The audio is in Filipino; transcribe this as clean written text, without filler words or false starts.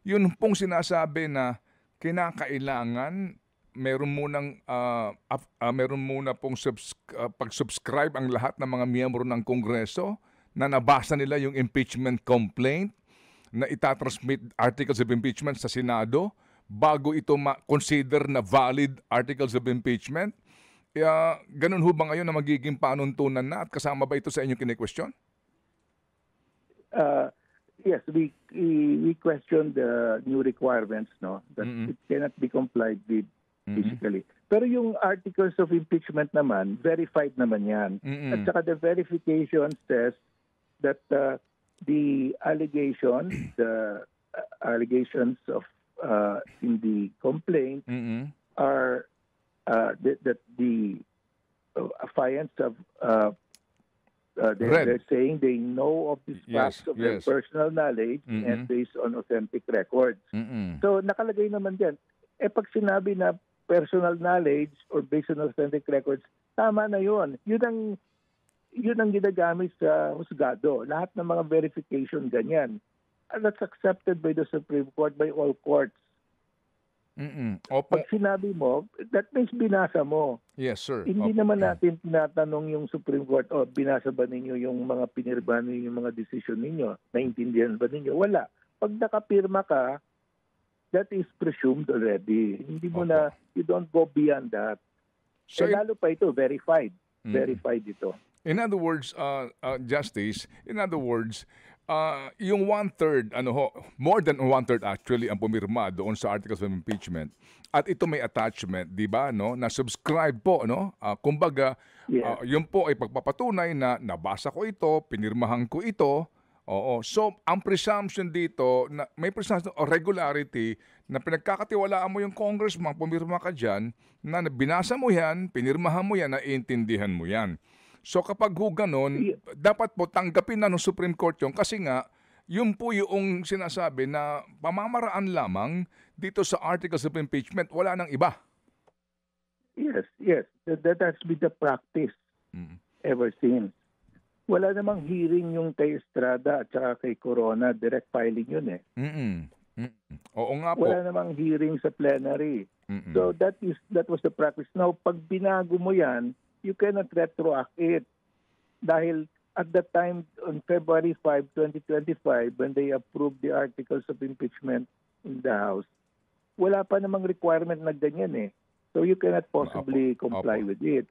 Yun pong sinasabi na kinakailangan meron muna pong pag-subscribe ang lahat ng mga miyembro ng Kongreso na nabasa nila yung impeachment complaint, na itatransmit articles of impeachment sa Senado bago ito ma-consider na valid articles of impeachment. Ganun ho ba ngayon na magiging panuntunan na at kasama ba ito sa inyong kine-question? Yes, we question the new requirements, no, that it cannot be complied with physically. Pero yung articles of impeachment naman, verified naman yan. At saka the verification says that the allegations of in the complaint are that the affiants of they're saying they know of these facts of their personal knowledge and based on authentic records. So nakalagay naman dyan. Pag sinabi na personal knowledge or based on authentic records, tama na yun. Yun ang ginagamit sa husgado. Lahat ng mga verification ganyan. And that's accepted by the Supreme Court, by all courts. Pag sinabi mo, that means binasa mo. Yes, sir. Hindi naman natin tinatanong yung Supreme Court, binasa ba ninyo yung mga pinirma ninyo, yung mga decision ninyo? Naintindihan ba ninyo? Wala. Pag nakapirma ka, that is presumed already. Hindi mo na, you don't go beyond that. So, lalo pa ito, verified. Verified ito. In other words, Justice, yung one-third, more than one-third actually ang pumirma doon sa articles of impeachment. At ito may attachment, di ba, no, na subscribe po, no? Kumbaga, yun po ay pagpapatunay na nabasa ko ito, pinirmahan ko ito. Oo. So, ang presumption dito, na may presumption of regularity na pinagkakatiwalaan mo yung congressman, pumirma ka dyan, na binasa mo yan, pinirmahan mo yan, naiintindihan mo yan. So kapag ganun, dapat po tanggapin na ng Supreme Court yun kasi nga, yun po yung sinasabi na pamamaraan lamang dito sa articles of impeachment, wala nang iba. Yes. That has been the practice ever since. Wala namang hearing yung kay Estrada at saka kay Corona, direct filing yun eh. Oo nga po. Wala namang hearing sa plenary. So that was the practice. Now, pag binago mo yan, you cannot retroact it. Dahil at that time, on February 5, 2025, when they approved the articles of impeachment in the House, wala pa namang requirement na ganyan eh. So you cannot possibly comply with it.